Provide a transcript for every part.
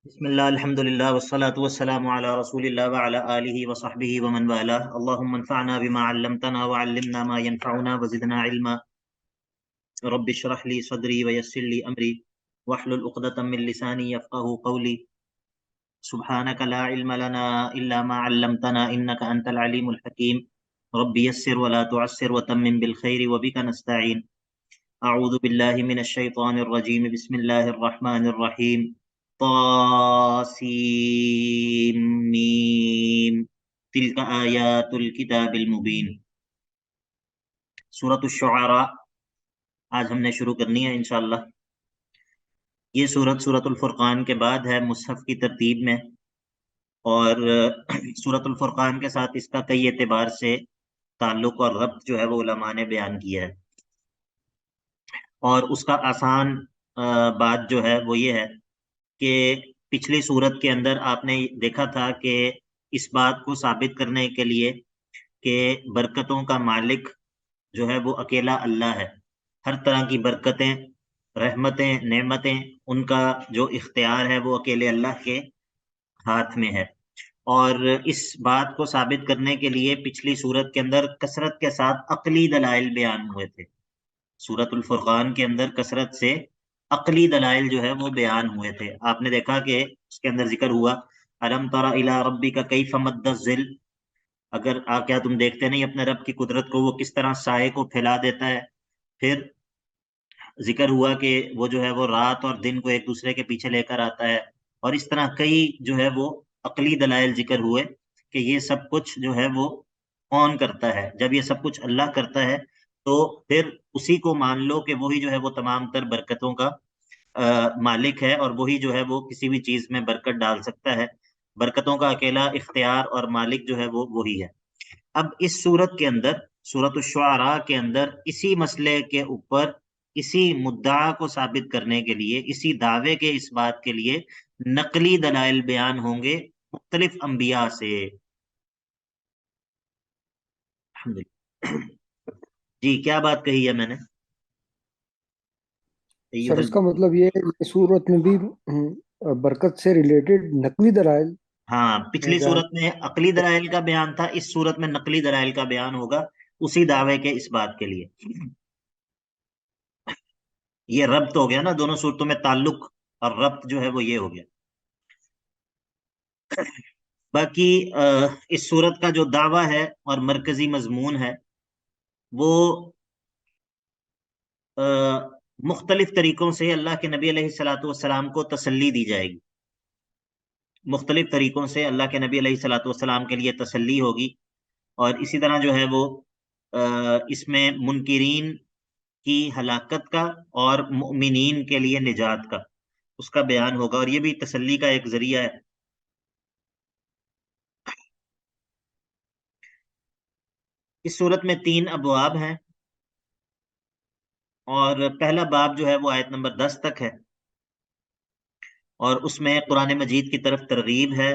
بسم اللہ الحمد للہ والصلاة والسلام علی رسول اللہ وعلی آلہ وصحبہ ومن والاه اللهم انفعنا بما علمتنا وعلمنا ما ينفعنا وزدنا علما رب اشرح لي صدری ويسر لي امری واحلل عقدة من لسانی یفقهوا قولی سبحانك لا علم لنا الا ما علمتنا انك انت العلیم الحکیم رب یسر ولا تعسر وتمم بالخیر وبك نستعین اعوذ باللہ من الشیطان الرجیم بسم اللہ الرحمن الرحیم طاسیم میم تلک آیات الکتاب المبین۔ سورۃ الشعراء آج ہم نے شروع کرنی ہے انشاءاللہ۔ یہ سورۃ الفرقان کے بعد ہے مصحف کی ترتیب میں، اور سورۃ الفرقان کے ساتھ اس کا کئی اعتبار سے تعلق اور ربط جو ہے وہ علماء نے بیان کیا ہے، اور اس کا آسان بات جو ہے وہ یہ ہے کہ پچھلی صورت کے اندر آپ نے دیکھا تھا کہ اس بات کو ثابت کرنے کے لیے کہ برکتوں کا مالک جو ہے وہ اکیلا اللہ ہے، ہر طرح کی برکتیں، رحمتیں، نعمتیں، ان کا جو اختیار ہے وہ اکیلے اللہ کے ہاتھ میں ہے۔ اور اس بات کو ثابت کرنے کے لیے پچھلی صورت کے اندر کثرت کے ساتھ عقلی دلائل بیان ہوئے تھے۔ سورۃ الفرقان کے اندر کثرت سے عقلی دلائل جو ہے وہ بیان ہوئے تھے۔ آپ نے دیکھا کہ اس کے اندر ذکر ہوا الم تر الی ربک کیف مد الظل، اگر کیا تم دیکھتے نہیں اپنے رب کی قدرت کو، وہ کس طرح سائے کو پھیلا دیتا ہے۔ پھر ذکر ہوا کہ وہ جو ہے وہ رات اور دن کو ایک دوسرے کے پیچھے لے کر آتا ہے، اور اس طرح کئی جو ہے وہ عقلی دلائل ذکر ہوئے کہ یہ سب کچھ جو ہے وہ کون کرتا ہے۔ جب یہ سب کچھ اللہ کرتا ہے تو پھر اسی کو مان لو کہ وہی جو ہے وہ تمام تر برکتوں کا مالک ہے، اور وہی جو ہے وہ کسی بھی چیز میں برکت ڈال سکتا ہے۔ برکتوں کا اکیلا اختیار اور مالک جو ہے وہ وہی ہے۔ اب اس صورت کے اندر، سورۃ الشعراء کے اندر، اسی مسئلے کے اوپر، اسی مدعا کو ثابت کرنے کے لیے، اسی دعوے کے اس بات کے لیے نقلی دلائل بیان ہوں گے مختلف انبیاء سے۔ الحمدللہ۔ جی کیا بات کہی ہے میں نے؟ سر اس کا مطلب یہ ہے کہ صورت میں بھی برکت سے ریلیٹڈ نقلی دلائل ہاں، پچھلی بیان۔ صورت میں عقلی دلائل کا بیان تھا، اس صورت میں نقلی دلائل کا بیان ہوگا اسی دعوے کے اس بات کے لیے۔ یہ ربط ہو گیا نا، دونوں صورتوں میں تعلق اور ربط جو ہے وہ یہ ہو گیا۔ باقی اس صورت کا جو دعویٰ ہے اور مرکزی مضمون ہے وہ مختلف طریقوں سے اللہ کے نبی علیہ الصلاۃ والسلام کو تسلی دی جائے گی۔ مختلف طریقوں سے اللہ کے نبی علیہ الصلاۃ والسلام کے لیے تسلی ہوگی، اور اسی طرح جو ہے وہ اس میں منکرین کی ہلاکت کا اور مؤمنین کے لیے نجات کا، اس کا بیان ہوگا، اور یہ بھی تسلی کا ایک ذریعہ ہے۔ اس صورت میں 3 ابواب ہیں، اور پہلا باب جو ہے وہ آیت نمبر 10 تک ہے، اور اس میں قرآن مجید کی طرف ترغیب ہے۔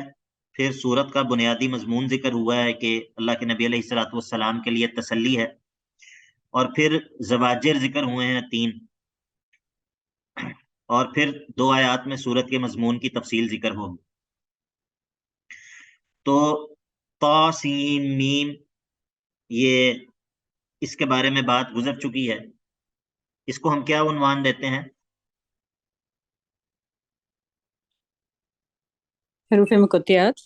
پھر صورت کا بنیادی مضمون ذکر ہوا ہے کہ اللہ کے نبی علیہ الصلاۃ والسلام کے لیے تسلی ہے، اور پھر زواجر ذکر ہوئے ہیں 3، اور پھر 2 آیات میں صورت کے مضمون کی تفصیل ذکر ہوگی۔ تو طاسیم میم، یہ اس کے بارے میں بات گزر چکی ہے، اس کو ہم کیا عنوان دیتے ہیں؟ حروف مقطعات۔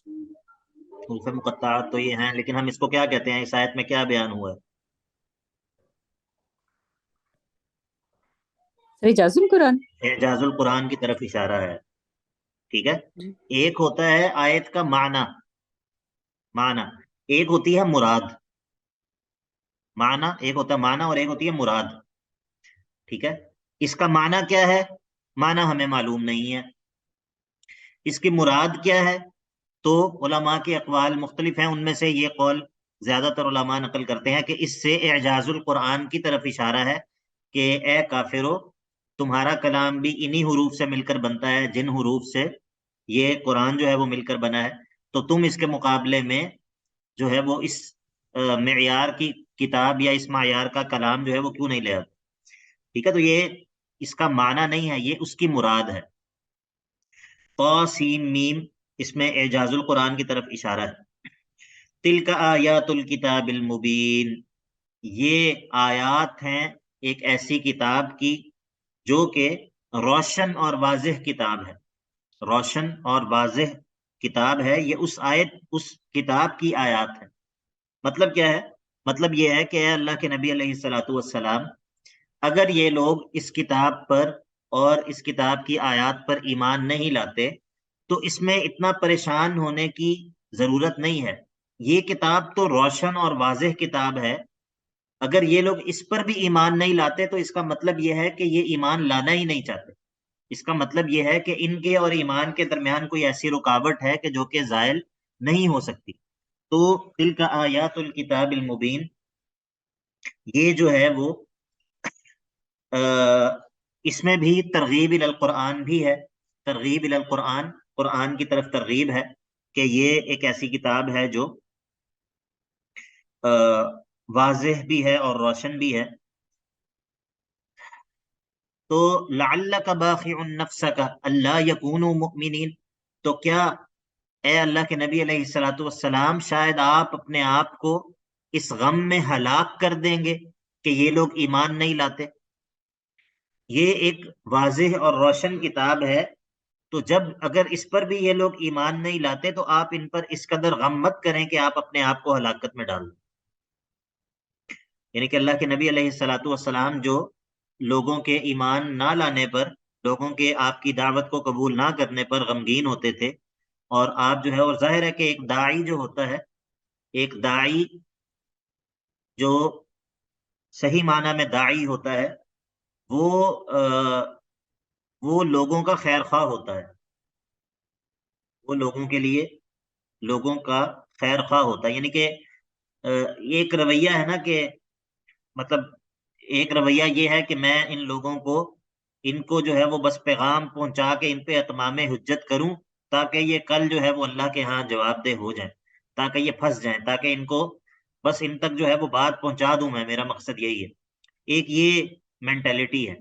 حروف مقطعات تو یہ ہیں، لیکن ہم اس کو کیا کہتے ہیں؟ اس آیت میں کیا بیان ہوا ہے؟ اعجاز القرآن۔ اعجاز القرآن کی طرف اشارہ ہے، ٹھیک ہے۔ ایک ہوتا ہے آیت کا معنی، ایک ہوتی ہے مراد۔ ایک ہوتا ہے معنی اور ایک ہوتی ہے مراد، ٹھیک ہے۔ اس کا معنی کیا ہے؟ معنی ہمیں معلوم نہیں ہے۔ اس کی مراد کیا ہے؟ تو علماء کے اقوال مختلف ہیں، ان میں سے یہ قول زیادہ تر علماء نقل کرتے ہیں کہ اس سے اعجاز القرآن کی طرف اشارہ ہے کہ اے کافرو، تمہارا کلام بھی انہی حروف سے مل کر بنتا ہے جن حروف سے یہ قرآن جو ہے وہ مل کر بنا ہے، تو تم اس کے مقابلے میں جو ہے وہ اس معیار کی کتاب یا اس معیار کا کلام جو ہے وہ کیوں نہیں لے آتے؟ ٹھیک ہے، تو یہ اس کا معنی نہیں ہے، یہ اس کی مراد ہے۔ طاسیم میم، اس میں اعجاز القرآن کی طرف اشارہ ہے۔ تلک آیات الکتاب المبین، یہ آیات ہیں ایک ایسی کتاب کی جو کہ روشن اور واضح کتاب ہے، روشن اور واضح کتاب ہے۔ یہ اس کتاب کی آیات ہے۔ مطلب کیا ہے؟ مطلب یہ ہے کہ اے اللہ کے نبی علیہ الصلوۃ والسلام، اگر یہ لوگ اس کتاب پر اور اس کتاب کی آیات پر ایمان نہیں لاتے تو اس میں اتنا پریشان ہونے کی ضرورت نہیں ہے۔ یہ کتاب تو روشن اور واضح کتاب ہے، اگر یہ لوگ اس پر بھی ایمان نہیں لاتے تو اس کا مطلب یہ ہے کہ یہ ایمان لانا ہی نہیں چاہتے۔ اس کا مطلب یہ ہے کہ ان کے اور ایمان کے درمیان کوئی ایسی رکاوٹ ہے کہ جو کہ زائل نہیں ہو سکتی۔ تو تلک آیات الکتاب المبین، یہ جو ہے وہ اس میں بھی ترغیب الی القرآن بھی ہے، ترغیب الی القرآن، قرآن کی طرف ترغیب ہے کہ یہ ایک ایسی کتاب ہے جو واضح بھی ہے اور روشن بھی ہے۔ تو لعلک باخع نفسک الا یکونوا مؤمنین، تو کیا اے اللہ کے نبی علیہ الصلوۃ والسلام شاید آپ اپنے آپ کو اس غم میں ہلاک کر دیں گے کہ یہ لوگ ایمان نہیں لاتے۔ یہ ایک واضح اور روشن کتاب ہے، تو جب اگر اس پر بھی یہ لوگ ایمان نہیں لاتے تو آپ ان پر اس قدر غم مت کریں کہ آپ اپنے آپ کو ہلاکت میں ڈال دیں۔ یعنی کہ اللہ کے نبی علیہ الصلوۃ والسلام جو لوگوں کے ایمان نہ لانے پر، لوگوں کے آپ کی دعوت کو قبول نہ کرنے پر غمگین ہوتے تھے، اور آپ جو ہے، اور ظاہر ہے کہ ایک داعی جو ہوتا ہے، ایک داعی جو صحیح معنی میں داعی ہوتا ہے، وہ لوگوں کا خیر خواہ ہوتا ہے، وہ لوگوں کے لیے لوگوں کا خیر خواہ ہوتا ہے۔ یعنی کہ ایک رویہ ہے نا کہ مطلب ایک رویہ یہ ہے کہ میں ان کو جو ہے وہ بس پیغام پہنچا کے ان پہ اتمام حجت کروں تاکہ یہ کل جو ہے وہ اللہ کے ہاں جواب دہ ہو جائیں، تاکہ یہ پھنس جائیں، تاکہ ان کو بس ان تک جو ہے وہ بات پہنچا دوں میں، میرا مقصد یہی ہے۔ ایک یہ مینٹیلٹی ہے۔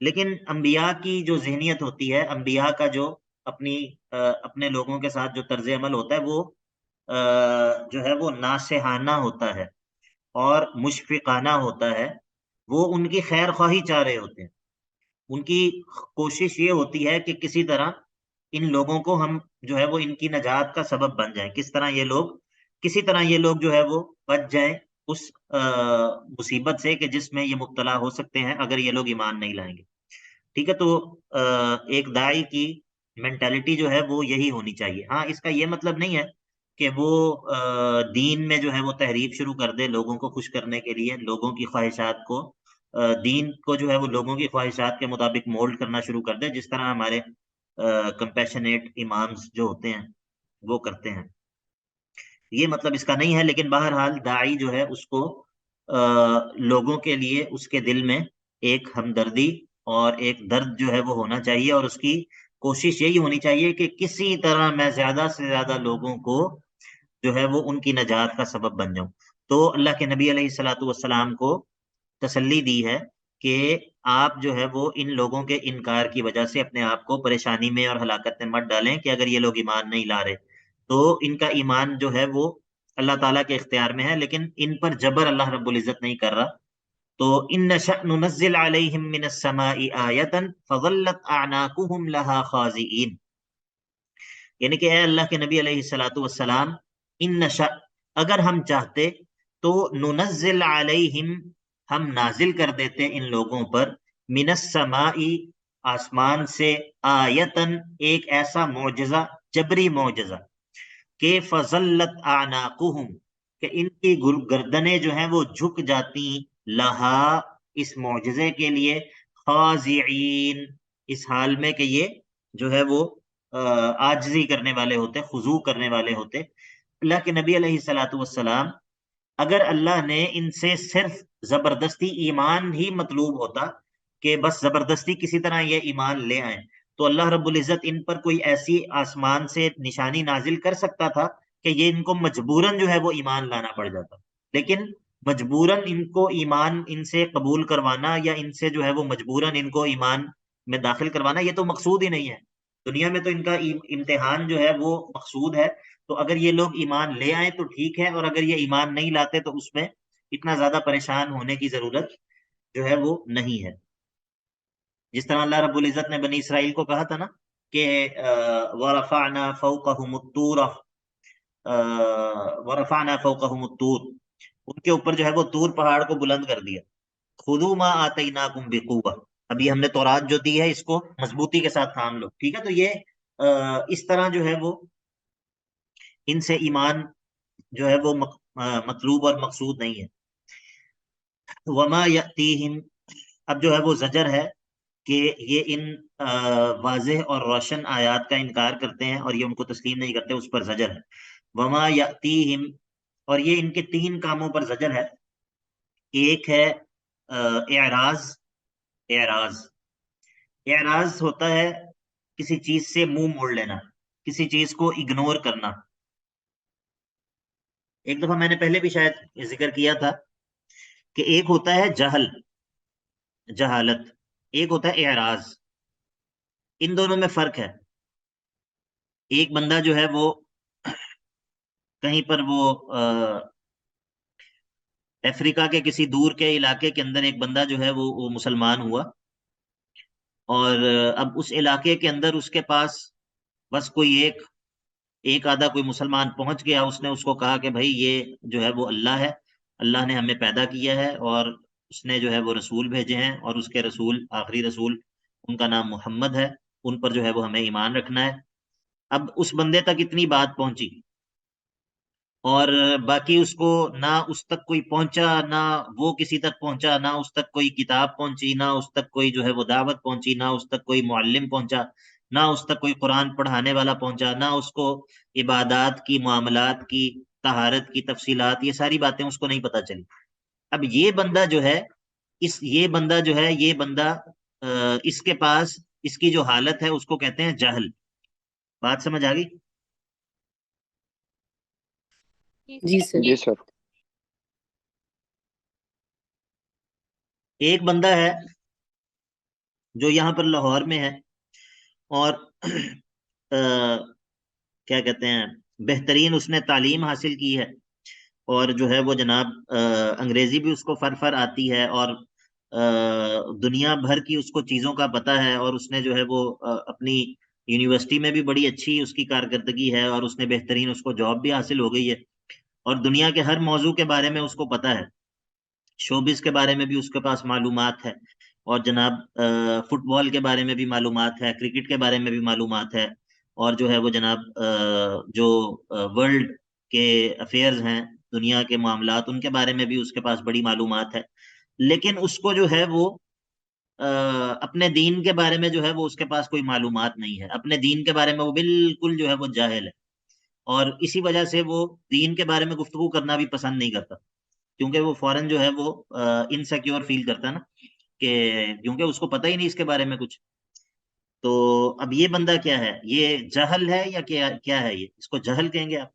لیکن انبیاء کی جو ذہنیت ہوتی ہے، انبیاء کا جو اپنے لوگوں کے ساتھ جو طرز عمل ہوتا ہے، وہ جو ہے وہ ناصحانہ ہوتا ہے اور مشفقانہ ہوتا ہے۔ وہ ان کی خیر خواہی چاہ رہے ہوتے ہیں، ان کی کوشش یہ ہوتی ہے کہ کسی طرح ان لوگوں کو ہم جو ہے وہ ان کی نجات کا سبب بن جائیں، کسی طرح یہ لوگ جو ہے وہ بچ جائیں اس مصیبت سے کہ جس میں یہ مبتلا ہو سکتے ہیں اگر یہ لوگ ایمان نہیں لائیں گے۔ ٹھیک ہے، تو ایک داعی کی مینٹالٹی جو ہے وہ یہی ہونی چاہیے۔ ہاں، اس کا یہ مطلب نہیں ہے کہ وہ دین میں جو ہے وہ تحریف شروع کر دے لوگوں کو خوش کرنے کے لیے، لوگوں کی خواہشات کو، دین کو جو ہے وہ لوگوں کی خواہشات کے مطابق مولڈ کرنا شروع کر دے، جس طرح ہمارے کمپیشنیٹ امامز جو ہوتے ہیں وہ کرتے ہیں۔ یہ مطلب اس کا نہیں ہے، لیکن بہرحال داعی جو ہے اس کو لوگوں کے لیے اس کے دل میں ایک ہمدردی اور ایک درد جو ہے وہ ہونا چاہیے، اور اس کی کوشش یہی ہونی چاہیے کہ کسی طرح میں زیادہ سے زیادہ لوگوں کو جو ہے وہ ان کی نجات کا سبب بن جاؤں۔ تو اللہ کے نبی علیہ الصلوۃ والسلام کو تسلی دی ہے کہ آپ جو ہے وہ ان لوگوں کے انکار کی وجہ سے اپنے آپ کو پریشانی میں اور ہلاکت میں مت ڈالیں کہ اگر یہ لوگ ایمان نہیں لا رہے تو ان کا ایمان جو ہے وہ اللہ تعالیٰ کے اختیار میں ہے، لیکن ان پر جبر اللہ رب العزت نہیں کر رہا۔ تو ان نشأ ننزل علیہم من السماء آیۃ فظلت اعناقهم لها خاضعین، یعنی کہ اے اللہ کے نبی علیہ الصلوۃ والسلام، ان نشأ، اگر ہم چاہتے تو ننزل علیہم، ہم نازل کر دیتے ان لوگوں پر، من السماء، آسمان سے، آیتن، ایک ایسا معجزہ، جبری معجزہ، کہ فظلت اعناقهم، کہ ان کی گردنیں جو ہیں وہ جھک جاتی، لہا، اس معجزے کے لیے، خاضعین، اس حال میں کہ یہ جو ہے وہ عاجزی کرنے والے ہوتے، خضوع کرنے والے ہوتے۔ اللہ کے نبی علیہ الصلوۃ والسلام، اگر اللہ نے ان سے صرف زبردستی ایمان ہی مطلوب ہوتا کہ بس زبردستی کسی طرح یہ ایمان لے آئیں، تو اللہ رب العزت ان پر کوئی ایسی آسمان سے نشانی نازل کر سکتا تھا کہ یہ ان کو مجبوراً جو ہے وہ ایمان لانا پڑ جاتا۔ لیکن مجبوراً ان کو ایمان ان سے قبول کروانا، یا ان سے جو ہے وہ مجبوراً ان کو ایمان میں داخل کروانا، یہ تو مقصود ہی نہیں ہے۔ دنیا میں تو ان کا امتحان جو ہے وہ مقصود ہے، تو اگر یہ لوگ ایمان لے آئیں تو ٹھیک ہے، اور اگر یہ ایمان نہیں لاتے تو اس میں اتنا زیادہ پریشان ہونے کی ضرورت جو ہے وہ نہیں ہے۔ جس طرح اللہ رب العزت نے بنی اسرائیل کو کہا تھا نا کہ وَرَفَعْنَا فَوْقَهُمُ الطُّورَ، وَرَفَعْنَا فَوْقَهُمُ الطُّورَ، ان کے اوپر جو ہے وہ طور پہاڑ کو بلند کر دیا۔ خُذُوا مَا آتَيْنَاكُمْ بِقُوَّةٍ، ابھی ہم نے تورات جو دی ہے اس کو مضبوطی کے ساتھ تھام لو، ٹھیک ہے؟ تو یہ اس طرح جو ہے وہ ان سے ایمان جو ہے وہ مطلوب اور مقصود نہیں ہے۔ وما یأتیہم، اب جو ہے وہ زجر ہے کہ یہ ان واضح اور روشن آیات کا انکار کرتے ہیں اور یہ ان کو تسلیم نہیں کرتے، اس پر زجر ہے۔ وما یأتیہم، اور یہ ان کے تین کاموں پر زجر ہے۔ ایک ہے اعراض، اعراض اعراض ہوتا ہے کسی چیز سے منہ موڑ لینا، کسی چیز کو اگنور کرنا۔ ایک دفعہ میں نے پہلے بھی شاید یہ ذکر کیا تھا کہ ایک ہوتا ہے جہل، جہالت، ایک ہوتا ہے اعراض، ان دونوں میں فرق ہے۔ ایک بندہ جو ہے وہ کہیں پر وہ افریقہ کے کسی دور کے علاقے کے اندر ایک بندہ جو ہے وہ مسلمان ہوا، اور اب اس علاقے کے اندر اس کے پاس بس کوئی ایک آدھا کوئی مسلمان پہنچ گیا، اس نے اس کو کہا کہ بھائی یہ جو ہے وہ اللہ ہے، اللہ نے ہمیں پیدا کیا ہے اور اس نے جو ہے وہ رسول بھیجے ہیں، اور اس کے رسول آخری رسول ان کا نام محمد ہے، ان پر جو ہے وہ ہمیں ایمان رکھنا ہے۔ اب اس بندے تک اتنی بات پہنچی، اور باقی اس کو نہ اس تک کوئی پہنچا، نہ وہ کسی تک پہنچا، نہ اس تک کوئی کتاب پہنچی، نہ اس تک کوئی جو ہے وہ دعوت پہنچی، نہ اس تک کوئی معلم پہنچا، نہ اس تک کوئی قرآن پڑھانے والا پہنچا، نہ اس کو عبادات کی، معاملات کی، طہارت کی تفصیلات، یہ ساری باتیں اس کو نہیں پتہ چلی۔ اب یہ بندہ جو ہے، یہ بندہ اس کے پاس اس کی جو حالت ہے اس کو کہتے ہیں جہل۔ بات سمجھ آ گئی؟ جی سر۔ جی سر۔ ایک بندہ ہے جو یہاں پر لاہور میں ہے، اور کیا کہتے ہیں، بہترین اس نے تعلیم حاصل کی ہے، اور جو ہے وہ جناب انگریزی بھی اس کو فر آتی ہے، اور دنیا بھر کی اس کو چیزوں کا پتہ ہے، اور اس نے جو ہے وہ اپنی یونیورسٹی میں بھی بڑی اچھی اس کی کارکردگی ہے، اور اس نے بہترین اس کو جاب بھی حاصل ہو گئی ہے، اور دنیا کے ہر موضوع کے بارے میں اس کو پتہ ہے، شوبز کے بارے میں بھی اس کے پاس معلومات ہے، اور جناب فٹ بال کے بارے میں بھی معلومات ہے، کرکٹ کے بارے میں بھی معلومات ہے، اور جو ہے وہ جناب جو ورلڈ کے افیئرز ہیں، دنیا کے معاملات، ان کے بارے میں بھی اس کے پاس بڑی معلومات ہے، لیکن اس کو جو ہے وہ اپنے دین کے بارے میں جو ہے وہ اس کے پاس کوئی معلومات نہیں ہے، اپنے دین کے بارے میں وہ بالکل جو ہے وہ جاہل ہے، اور اسی وجہ سے وہ دین کے بارے میں گفتگو کرنا بھی پسند نہیں کرتا، کیونکہ وہ فوراً جو ہے وہ انسیکیور فیل کرتا ہے نا، کہ کیونکہ اس کو پتہ ہی نہیں اس کے بارے میں کچھ۔ تو اب یہ بندہ کیا ہے، یہ جہل ہے یا کیا ہے، یہ اس کو جہل کہیں گے آپ؟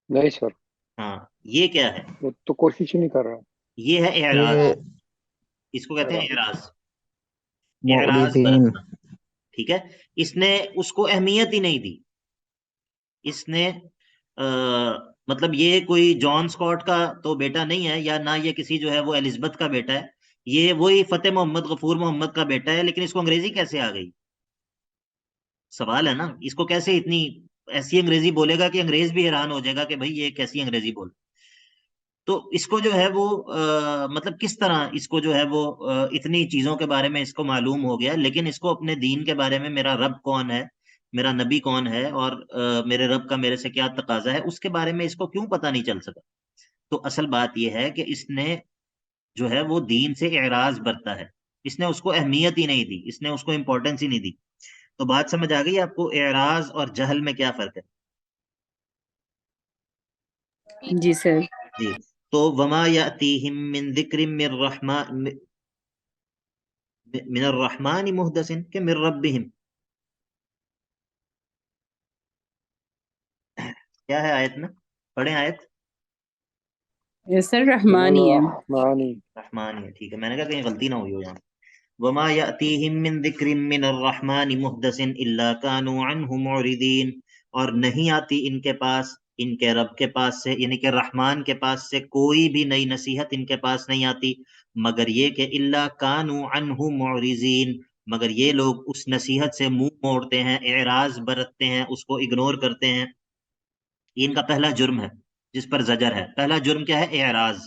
نہیں سر، ہاں، یہ کیا ہے؟ وہ تو کوشش ہی نہیں کر رہا۔ یہ ہے اعراض، یہ اس کو کہتے ہیں اعراض، اعراض معرضین، برتنا، ٹھیک ہے؟ اس نے اس کو اہمیت ہی نہیں دی، اس نے مطلب یہ کوئی جان سکاٹ کا تو بیٹا نہیں ہے، یا نہ یہ کسی جو ہے وہ الزبتھ کا بیٹا ہے، یہ وہی فتح محمد، غفور محمد کا بیٹا ہے، لیکن اس کو انگریزی کیسے آ گئی؟ سوال ہے نا، اس کو کیسے اتنی ایسی انگریزی بولے گا کہ انگریز بھی حیران ہو جائے گا کہ بھائی یہ کیسی انگریزی بول۔ تو اس کو جو ہے وہ مطلب کس طرح اس کو جو ہے وہ اتنی چیزوں کے بارے میں اس کو معلوم ہو گیا، لیکن اس کو اپنے دین کے بارے میں، میرا رب کون ہے، میرا نبی کون ہے، اور میرے رب کا میرے سے کیا تقاضا ہے، اس کے بارے میں اس کو کیوں پتہ نہیں چل سکا؟ تو اصل بات یہ ہے کہ اس نے جو ہے وہ دین سے اعراض برتا ہے، اس نے اس کو اہمیت ہی نہیں دی، اس نے اس کو امپورٹنس ہی نہیں دی۔ تو بات سمجھ آ گئی آپ کو اعراض اور جہل میں کیا فرق ہے؟ جی سر۔ جی، تو وما یاتیہم من ذکر من الرحمن محدث کہ من ربہم، کیا ہے آیت میں؟ پڑھیں آیت۔ سر رحمانی ہے۔ رحمانی، رحمان ہے، ٹھیک ہے، میں نے کہا کہیں غلطی نہ ہوئی ہو یہاں۔ وما یأتیہم من ذکر من الرحمن محدث الا کانوا عنہ معرضین، اور نہیں آتی ان کے پاس، ان کے رب کے پاس سے، یعنی کہ رحمان کے پاس سے کوئی بھی نئی نصیحت ان کے پاس نہیں آتی مگر یہ کہ الا کانوا عنہ معرضین، مگر یہ لوگ اس نصیحت سے منہ موڑتے ہیں، اعراض برتتے ہیں، اس کو اگنور کرتے ہیں۔ یہ ان کا پہلا جرم ہے جس پر زجر ہے۔ پہلا جرم کیا ہے؟ اعراض۔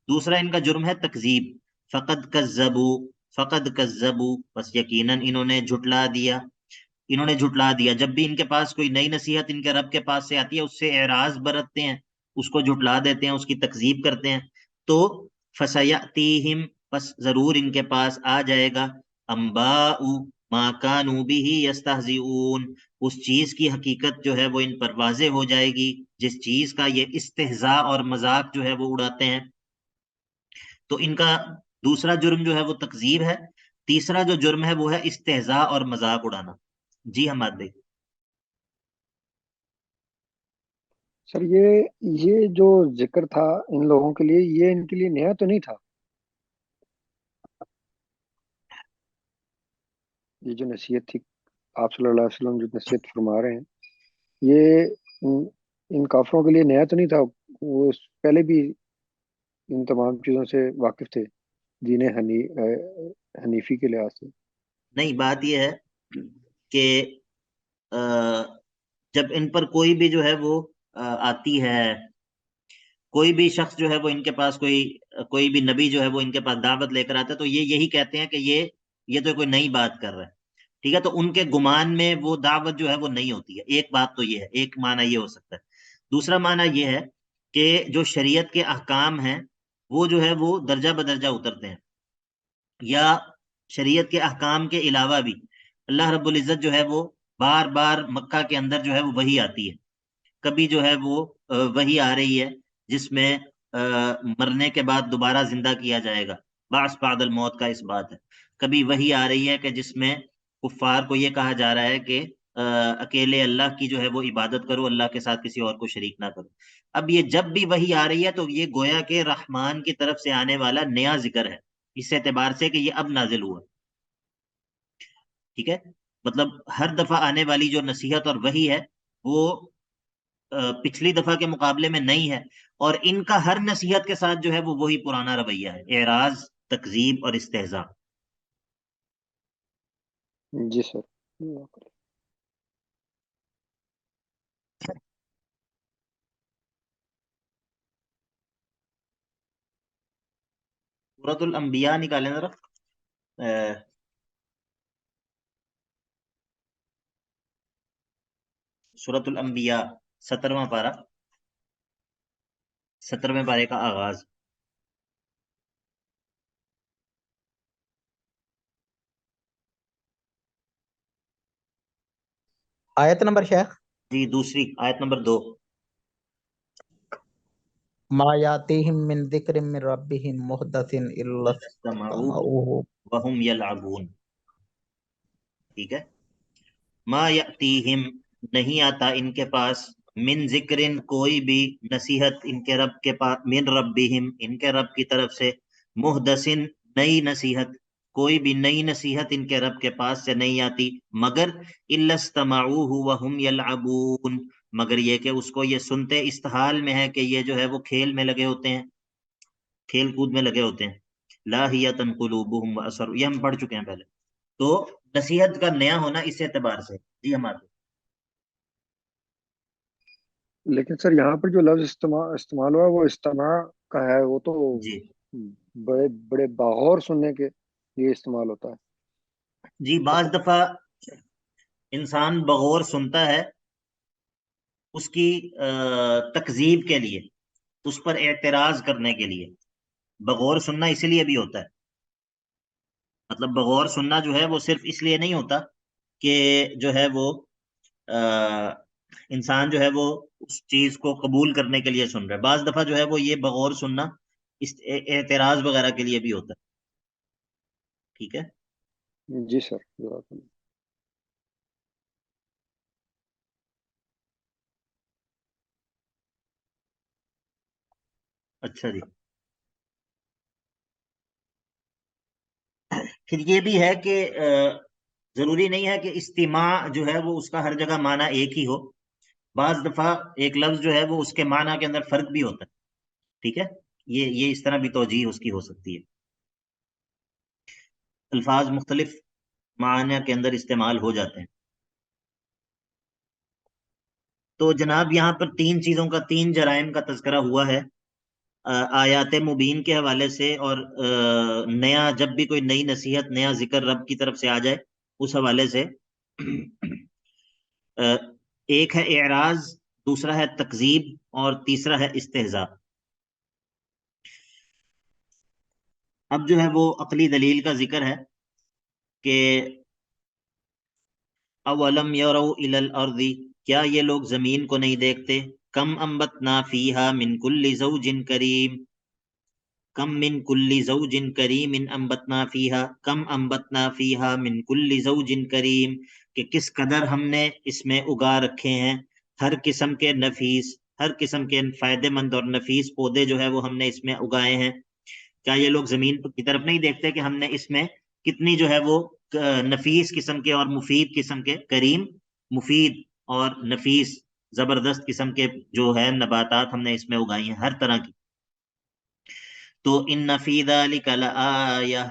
دوسرا ان کا جرم ہے تکذیب، فقد کذبوا، بس یقیناً انہوں نے جھٹلا دیا، انہوں نے جھٹلا دیا۔ جب بھی ان کے پاس کوئی نئی نصیحت ان کے رب کے پاس سے آتی ہے اس سے اعراض برتتے ہیں، اس کو جھٹلا دیتے ہیں، اس کی تکذیب کرتے ہیں۔ تو فسیأتیہم، پس ضرور ان کے پاس آ جائے گا، انباء ما کانوا بہ یستہزئون، اس چیز کی حقیقت جو ہے وہ ان پر واضح ہو جائے گی جس چیز کا یہ استہزاء اور مذاق جو ہے وہ اڑاتے ہیں۔ تو ان کا دوسرا جرم جو ہے وہ تکذیب ہے، تیسرا جو جرم ہے وہ ہے استہزاء اور مذاق اڑانا۔ جی حماد بھائی۔ سر یہ جو ذکر تھا ان لوگوں کے لیے، یہ ان کے لیے نیا تو نہیں تھا؟ یہ جو نصیحت تھی، آپ صلی اللہ علیہ وسلم جو نصیحت فرما رہے ہیں، یہ ان کافروں کے لیے نیا تو نہیں تھا؟ وہ پہلے بھی ان تمام چیزوں سے واقف تھے، دین حنیفی کے لحاظ سے؟ نہیں، بات یہ ہے کہ جب ان پر کوئی بھی جو ہے وہ آتی ہے، کوئی بھی شخص جو ہے وہ ان کے پاس کوئی بھی نبی جو ہے وہ ان کے پاس دعوت لے کر آتا ہے تو یہ یہی کہتے ہیں کہ یہ تو کوئی نئی بات کر رہا ہے، ٹھیک ہے؟ تو ان کے گمان میں وہ دعوت جو ہے وہ نہیں ہوتی ہے۔ ایک بات تو یہ ہے، ایک معنی یہ ہو سکتا ہے۔ دوسرا معنی یہ ہے کہ جو شریعت کے احکام ہیں وہ جو ہے وہ درجہ بدرجہ اترتے ہیں، یا شریعت کے احکام کے علاوہ بھی اللہ رب العزت جو ہے وہ بار بار مکہ کے اندر جو ہے وہ وحی آتی ہے۔ کبھی جو ہے وہ وحی آ رہی ہے جس میں مرنے کے بعد دوبارہ زندہ کیا جائے گا، بعث بعد الموت کا اس بات ہے۔ کبھی وحی آ رہی ہے کہ جس میں کفار کو یہ کہا جا رہا ہے کہ اکیلے اللہ کی جو ہے وہ عبادت کرو، اللہ کے ساتھ کسی اور کو شریک نہ کرو۔ اب یہ جب بھی وحی آ رہی ہے تو یہ گویا کہ رحمان کی طرف سے آنے والا نیا ذکر ہے، اس اعتبار سے کہ یہ اب نازل ہوا، ٹھیک ہے؟ مطلب ہر دفعہ آنے والی جو نصیحت اور وحی ہے وہ پچھلی دفعہ کے مقابلے میں نہیں ہے، اور ان کا ہر نصیحت کے ساتھ جو ہے وہ وہی پرانا رویہ ہے، اعراض، تکذیب اور استہزاء۔ جی سر۔ سورۃ الانبیاء نکالیں ذرا، سورۃ الانبیاء 17واں پارہ، 17ویں پارے کا آغاز۔ آیت نمبر شیخ؟ جی دوسری آیت نمبر 2۔ ما یاتیہم من ذکر من ربہم محدث الا استمعوہ وہم یلعبون، ٹھیک ہے؟ ما یاتیہم، نہیں آتا ان کے پاس، من ذکرن، کوئی بھی نصیحت ان کے رب کے پاس، من ربہم، ان کے رب کی طرف سے، محدثن، نئی نصیحت، کوئی بھی نئی نصیحت ان کے رب کے پاس سے نہیں آتی مگر الا استمعوہ وہم یلعبون، مگر یہ کہ اس کو یہ سنتے اس حال میں ہے کہ یہ جو ہے وہ کھیل میں لگے ہوتے ہیں، کھیل کود میں لگے ہوتے ہیں۔ لاہیۃ قلوبہم واسر، یہ ہم پڑھ چکے ہیں پہلے۔ تو نصیحت کا نیا ہونا اس اعتبار سے۔ جی ہمارے لیکن سر یہاں پر جو لفظ استعمال ہوا وہ استماع کا ہے، وہ تو جی بڑے بڑے باغور سننے کے لیے استعمال ہوتا ہے۔ جی، بعض دفعہ انسان بغور سنتا ہے اس کی تکذیب کے لیے، اس پر اعتراض کرنے کے لیے۔ بغور سننا اسی لیے بھی ہوتا ہے، مطلب بغور سننا جو ہے وہ صرف اس لیے نہیں ہوتا کہ جو ہے وہ انسان جو ہے وہ اس چیز کو قبول کرنے کے لیے سن رہا ہے، بعض دفعہ جو ہے وہ یہ بغور سننا اس اعتراض وغیرہ کے لیے بھی ہوتا ہے، ٹھیک ہے؟ جی سر، جزاک اللہ۔ اچھا جی، پھر یہ بھی ہے کہ ضروری نہیں ہے کہ استماع جو ہے وہ اس کا ہر جگہ معنی ایک ہی ہو. بعض دفعہ ایک لفظ جو ہے وہ اس کے معنی کے اندر فرق بھی ہوتا ہے. ٹھیک ہے، یہ اس طرح بھی توجیہ اس کی ہو سکتی ہے. الفاظ مختلف معنی کے اندر استعمال ہو جاتے ہیں. تو جناب یہاں پر 3 چیزوں کا، 3 جرائم کا تذکرہ ہوا ہے آیات مبین کے حوالے سے، اور نیا جب بھی کوئی نئی نصیحت، نیا ذکر رب کی طرف سے آ جائے اس حوالے سے. ایک ہے اعراض، دوسرا ہے تکذیب، اور تیسرا ہے استہزاء. اب جو ہے وہ عقلی دلیل کا ذکر ہے کہ اولم یروا الی الارض، کیا یہ لوگ زمین کو نہیں دیکھتے؟ کم انبتنا فیہا من کل زوج کریم، کم من کل زوج کریم انبتنا فیہا، کم انبتنا فیہا من کل زوج کریم، کہ کس قدر ہم نے اس میں اگا رکھے ہیں ہر قسم کے نفیس، ہر قسم کے فائدے مند اور نفیس پودے جو ہے وہ ہم نے اس میں اگائے ہیں. کیا یہ لوگ زمین کی طرف نہیں دیکھتے کہ ہم نے اس میں کتنی جو ہے وہ نفیس قسم کے اور مفید قسم کے، کریم مفید اور نفیس زبردست قسم کے جو ہے نباتات ہم نے اس میں اگائی ہیں، ہر طرح کی. تو ان فی ذلک لآیہ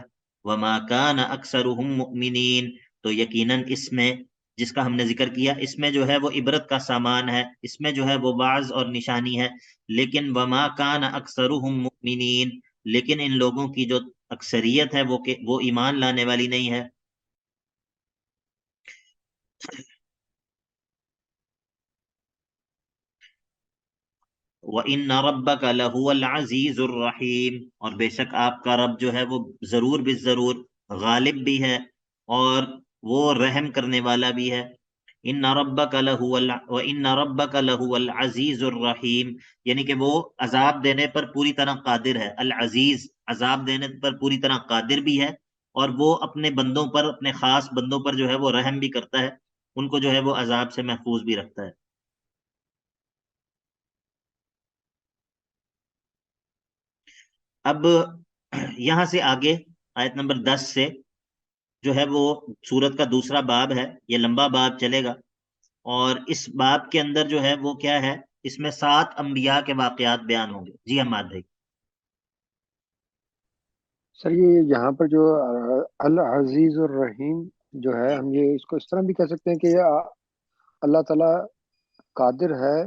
وما کان اکثرهم مؤمنین، تو یقیناً اس میں جس کا ہم نے ذکر کیا، اس میں جو ہے وہ عبرت کا سامان ہے، اس میں جو ہے وہ واعظ اور نشانی ہے. لیکن وما کان اکثرهم مؤمنین، لیکن ان لوگوں کی جو اکثریت ہے وہ ایمان لانے والی نہیں ہے. وَإِنَّ رَبَّكَ لَهُوَ الْعَزِيزُ الرَّحِيمُ، اور بے شک آپ کا رب جو ہے وہ ضرور بالضرور غالب بھی ہے اور وہ رحم کرنے والا بھی ہے. وَإِنَّ رَبَّكَ لَهُوَ الْعَزِيزُ الرَّحِيمُ، یعنی کہ وہ عذاب دینے پر پوری طرح قادر ہے. العزیز، عذاب دینے پر پوری طرح قادر بھی ہے، اور وہ اپنے بندوں پر، اپنے خاص بندوں پر جو ہے وہ رحم بھی کرتا ہے، ان کو جو ہے وہ عذاب سے محفوظ بھی رکھتا ہے. اب یہاں سے آگے آیت نمبر 10 سے جو ہے وہ سورت کا دوسرا باب ہے. یہ لمبا باب چلے گا، اور اس باب کے اندر جو ہے وہ کیا ہے، اس میں 7 انبیاء کے واقعات بیان ہوں گے. جی حماد بھائی. سر یہ یہاں پر جو العزیز الرحیم جو ہے، ہم یہ اس کو اس طرح بھی کہہ سکتے ہیں کہ یہ اللہ تعالیٰ قادر ہے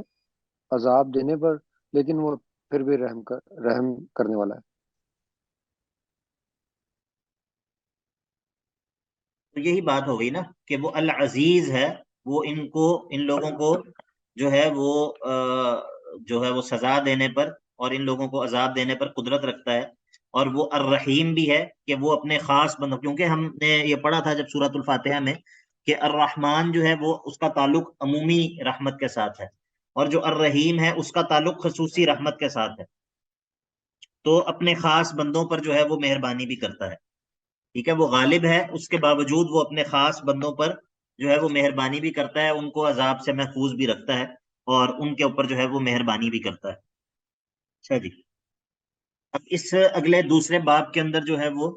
عذاب دینے پر، لیکن وہ پھر بھی رحم کرنے والا ہے. تو یہی بات ہو گئی نا کہ وہ العزیز ہے، وہ ان لوگوں کو جو ہے وہ جو ہے وہ سزا دینے پر اور ان لوگوں کو عذاب دینے پر قدرت رکھتا ہے. اور وہ الرحیم بھی ہے کہ وہ اپنے خاص بندوں، کیونکہ ہم نے یہ پڑھا تھا جب سورۃ الفاتحہ میں کہ الرحمن جو ہے وہ اس کا تعلق عمومی رحمت کے ساتھ ہے، اور جو الرحیم ہے اس کا تعلق خصوصی رحمت کے ساتھ ہے. تو اپنے خاص بندوں پر جو ہے وہ مہربانی بھی کرتا ہے. ٹھیک ہے، وہ غالب ہے، اس کے باوجود وہ اپنے خاص بندوں پر جو ہے وہ مہربانی بھی کرتا ہے، ان کو عذاب سے محفوظ بھی رکھتا ہے، اور ان کے اوپر جو ہے وہ مہربانی بھی کرتا ہے. اچھا جی. اب اس اگلے دوسرے باب کے اندر جو ہے وہ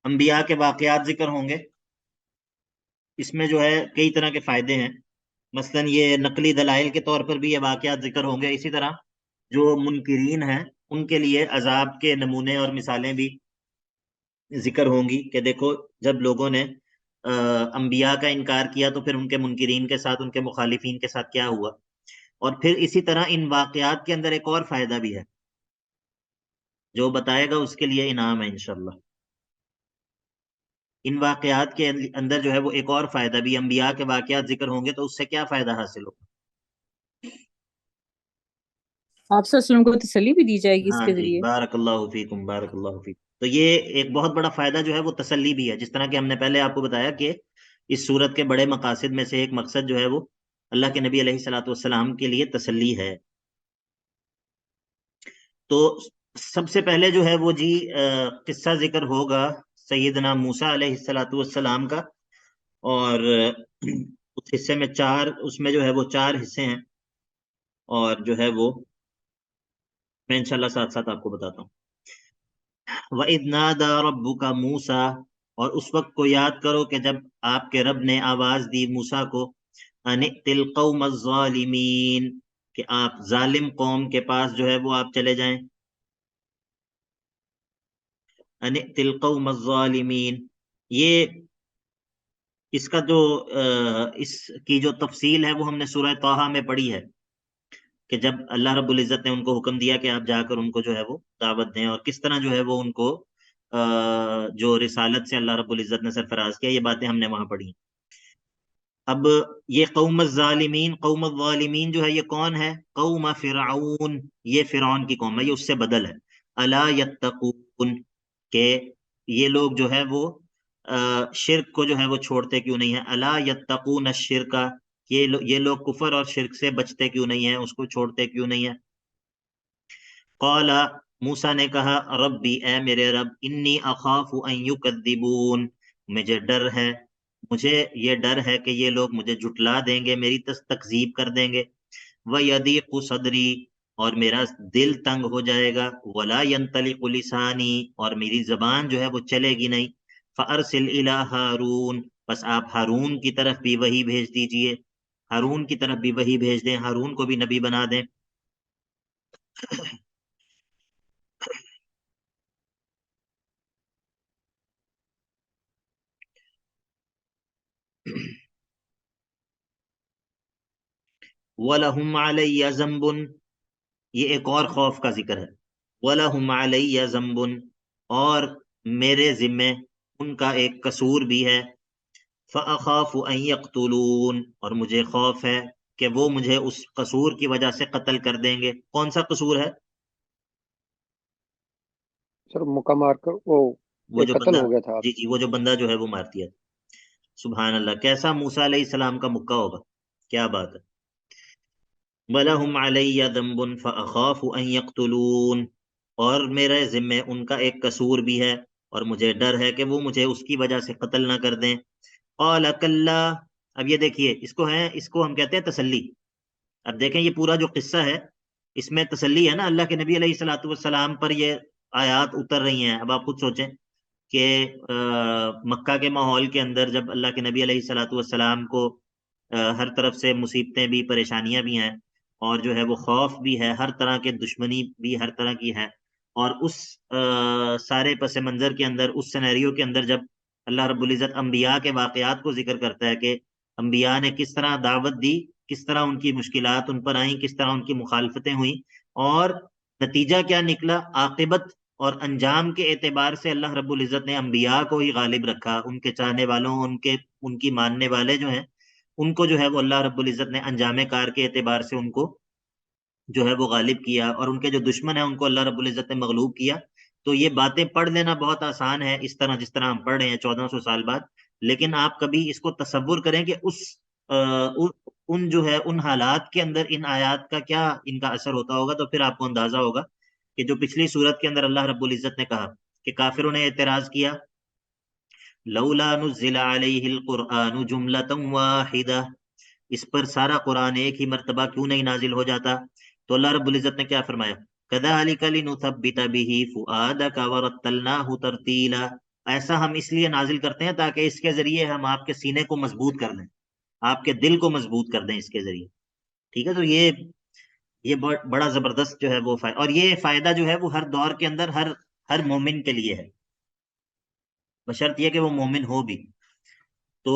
انبیاء کے واقعات ذکر ہوں گے. اس میں جو ہے کئی طرح کے فائدے ہیں، مثلا یہ نقلی دلائل کے طور پر بھی یہ واقعات ذکر ہوں گے. اسی طرح جو منکرین ہیں ان کے لیے عذاب کے نمونے اور مثالیں بھی ذکر ہوں گی کہ دیکھو جب لوگوں نے انبیاء کا انکار کیا تو پھر ان کے منکرین کے ساتھ، ان کے مخالفین کے ساتھ کیا ہوا. اور پھر اسی طرح ان واقعات کے اندر ایک اور فائدہ بھی ہے، جو بتائے گا اس کے لیے انعام ہے انشاءاللہ. ان واقعات کے اندر جو ہے وہ ایک اور فائدہ بھی، انبیاء کے واقعات ذکر ہوں گے تو اس سے کیا فائدہ حاصل ہوگا؟ آپ صلی اللہ علیہ وسلم کو تسلی بھی دی جائے گی اس ہاں کے جی، ذریعے. بارک اللہ فیکم، بارک اللہ فیکم. تو یہ ایک بہت بڑا فائدہ جو ہے وہ تسلی بھی ہے، جس طرح کہ ہم نے پہلے آپ کو بتایا کہ اس صورت کے بڑے مقاصد میں سے ایک مقصد جو ہے وہ اللہ کے نبی علیہ الصلوۃ والسلام کے لیے تسلی ہے. تو سب سے پہلے جو ہے وہ جی قصہ ذکر ہوگا سیدنا موسیٰ علیہ الصلوۃ والسلام کا، اور اس حصے میں اس میں جو ہے وہ 4 حصے ہیں، اور جو ہے وہ میں انشاءاللہ ساتھ ساتھ آپ کو بتاتا ہوں. وَإِذْ نَادَى رَبُّكَ موسیٰ، اور اس وقت کو یاد کرو کہ جب آپ کے رب نے آواز دی موسیٰ کو، ان ائت القوم الظالمین، کہ آپ ظالم قوم کے پاس جو ہے وہ آپ چلے جائیں. ان ائت القوم الظالمین، یہ اس کا جو اس کی جو تفصیل ہے وہ ہم نے سورہ طٰہٰ میں پڑھی ہے، کہ جب اللہ رب العزت نے ان کو حکم دیا کہ آپ جا کر ان کو جو ہے وہ دعوت دیں، اور کس طرح جو ہے وہ ان کو جو رسالت سے اللہ رب العزت نے سرفراز کیا، یہ باتیں ہم نے وہاں پڑھی ہیں. اب یہ قوم الظالمین، قوم الظالمین جو ہے یہ کون ہے؟ قوم فرعون، یہ فرعون کی قوم ہے، یہ اس سے بدل ہے. الا یتقون، کہ یہ لوگ جو ہے وہ شرک کو جو ہے وہ چھوڑتے کیوں نہیں ہیں. الا یتقون الشرک، یہ لوگ کفر اور شرک سے بچتے کیوں نہیں ہیں، اس کو چھوڑتے کیوں نہیں ہیں. قال، موسیٰ نے کہا، ربی، اے میرے رب، انی اخاف ان یکذبون، مجھے یہ ڈر ہے کہ یہ لوگ مجھے جھٹلا دیں گے، میری تکذیب کر دیں گے. وَيَضِيقُ صَدْرِي، اور میرا دل تنگ ہو جائے گا. وَلَا يَنطَلِقُ لِسَانِي، اور میری زبان جو ہے وہ چلے گی نہیں. فَأَرْسِلْ إِلَىٰ ہارون، بس آپ ہارون کی طرف بھی وہی بھیج دیجئے، ہارون کی طرف بھی وہی بھیج دیں، ہارون کو بھی نبی بنا دیں. وَلَهُمْ عَلَيَّ ذَنْبٌ، یہ ایک اور خوف کا ذکر ہے. وَلَهُمْ عَلَيَّ ذَنْبٌ، اور میرے ذمے ان کا ایک قصور بھی ہے. فَأَخَافُ أَن يَقْتُلُونَ، اور مجھے خوف ہے کہ وہ مجھے اس قصور کی وجہ سے قتل کر دیں گے. کون سا قصور ہے؟ سر مکہ مار کر وہ وہ ایک جو قتل بندہ، ہو گیا تھا آپ. جی وہ جو بندہ جو ہے وہ مار دیا. سبحان اللہ، کیسا موسیٰ علیہ السلام کا مکہ ہوگا، کیا بات ہے. وَلَهُمْ عَلَيَّ ذَنْبٌ فَأَخَافُ أَن يَقْتُلُونَ، اور میرے ذمے ان کا ایک قصور بھی ہے، اور مجھے ڈر ہے کہ وہ مجھے اس کی وجہ سے قتل نہ کر دیں. قَالَ كَلَّا، اب یہ دیکھیے، اس کو ہم کہتے ہیں تسلی. اب دیکھیں یہ پورا جو قصہ ہے اس میں تسلی ہے نا، اللہ کے نبی علیہ الصلوۃ والسلام پر یہ آیات اتر رہی ہیں. اب آپ خود سوچیں کہ مکہ کے ماحول کے اندر جب اللہ کے نبی علیہ الصلوۃ والسلام کو ہر طرف سے مصیبتیں بھی، پریشانیاں بھی ہیں، اور جو ہے وہ خوف بھی ہے، ہر طرح کے دشمنی بھی ہر طرح کی ہے، اور اس سارے پس منظر کے اندر، اس سینیریو کے اندر جب اللہ رب العزت انبیاء کے واقعات کو ذکر کرتا ہے کہ انبیاء نے کس طرح دعوت دی، کس طرح ان کی مشکلات ان پر آئیں، کس طرح ان کی مخالفتیں ہوئیں، اور نتیجہ کیا نکلا، عاقبت اور انجام کے اعتبار سے اللہ رب العزت نے انبیاء کو ہی غالب رکھا. ان کے چاہنے والوں، ان کی ماننے والے جو ہیں، ان کو جو ہے وہ اللہ رب العزت نے انجام کار کے اعتبار سے ان کو جو ہے وہ غالب کیا، اور ان کے جو دشمن ہیں ان کو اللہ رب العزت نے مغلوب کیا. تو یہ باتیں پڑھ لینا بہت آسان ہے، اس طرح جس طرح ہم پڑھ رہے ہیں 1400 سال بعد، لیکن آپ کبھی اس کو تصور کریں کہ ان جو ہے ان حالات کے اندر ان آیات کا کیا ان کا اثر ہوتا ہوگا، تو پھر آپ کو اندازہ ہوگا کہ جو پچھلی صورت کے اندر اللہ رب العزت نے کہا کہ کافروں نے اعتراض کیا، لولا نزل علیہ القرآن جملۃ واحدہ، اس پر سارا قرآن ایک ہی مرتبہ کیوں نہیں نازل ہو جاتا. تو اللہ رب العزت نے کیا فرمایا، کذالک لنثبت بہ فؤادک ورتلناہ ترتیلا، ایسا ہم اس لیے نازل کرتے ہیں تاکہ اس کے ذریعے ہم آپ کے سینے کو مضبوط کر دیں، آپ کے دل کو مضبوط کر دیں اس کے ذریعے. ٹھیک ہے، تو یہ بڑا زبردست جو ہے وہ فائدہ، اور یہ فائدہ جو ہے وہ ہر دور کے اندر ہر مومن کے لیے ہے، بشرط یہ کہ وہ مومن ہو بھی. تو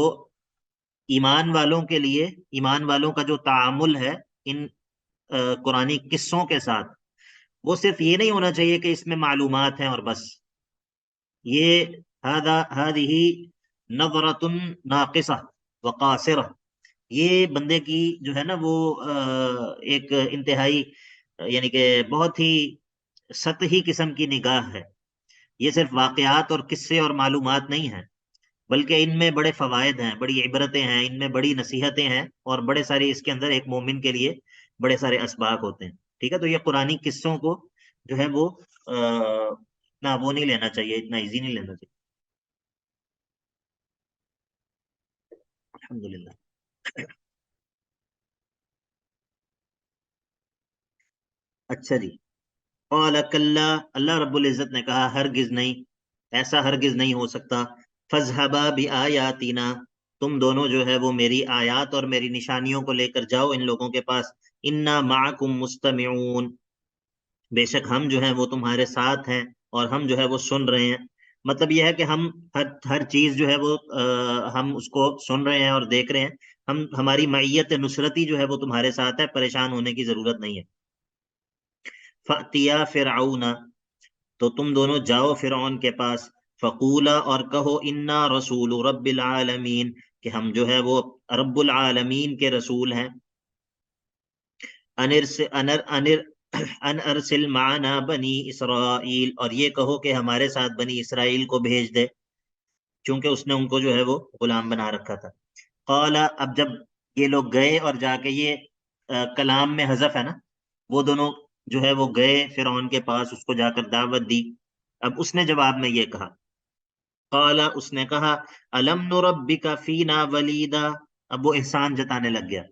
ایمان والوں کے لیے، ایمان والوں کا جو تعامل ہے ان قرآنی قصوں کے ساتھ، وہ صرف یہ نہیں ہونا چاہیے کہ اس میں معلومات ہیں اور بس. یہ هذه نظرۃ ناقصہ وقاصرہ، یہ بندے کی جو ہے نا وہ ایک انتہائی، یعنی کہ بہت ہی سطحی قسم کی نگاہ ہے. یہ صرف واقعات اور قصے اور معلومات نہیں ہیں، بلکہ ان میں بڑے فوائد ہیں، بڑی عبرتیں ہیں، ان میں بڑی نصیحتیں ہیں، اور بڑے سارے اس کے اندر ایک مومن کے لیے بڑے سارے اسباق ہوتے ہیں. ٹھیک ہے، تو یہ قرآنی قصوں کو جو ہے وہ اتنا وہ نہیں لینا چاہیے، اتنا ایزی نہیں لینا چاہیے. الحمدللہ. اچھا جی، قال کلا، اللہ رب العزت نے کہا ہرگز نہیں، ایسا ہرگز نہیں ہو سکتا. فاذهبا بآیاتنا، تم دونوں جو ہے وہ میری آیات اور میری نشانیوں کو لے کر جاؤ ان لوگوں کے پاس. انا معکم مستمعون، بے شک ہم جو ہیں وہ تمہارے ساتھ ہیں اور ہم جو ہے وہ سن رہے ہیں. مطلب یہ ہے کہ ہم ہر چیز جو ہے وہ ہم اس کو سن رہے ہیں اور دیکھ رہے ہیں. ہماری معیت نصرتی جو ہے وہ تمہارے ساتھ ہے، پریشان ہونے کی ضرورت نہیں ہے. فَأْتِيَا فِرْعَوْنَ، تو تم دونوں جاؤ فرعون کے پاس. فقولا، اور کہو انا رسول رب العالمین، کہ ہم جو ہے وہ رب العالمین کے رسول ہیں. ان ارسل معنا بنی اسرائیل، اور یہ کہو کہ ہمارے ساتھ بنی اسرائیل کو بھیج دے، چونکہ اس نے ان کو جو ہے وہ غلام بنا رکھا تھا. قال، اب جب یہ لوگ گئے اور جا کے یہ کلام میں حذف ہے نا، وہ دونوں جو ہے وہ گئے فرعون کے پاس، اس کو جا کر دعوت دی. اب اس نے جواب میں یہ کہا، قال، اس نے کہا الم نربک فینا ولیدا. اب وہ احسان جتانے لگ گیا.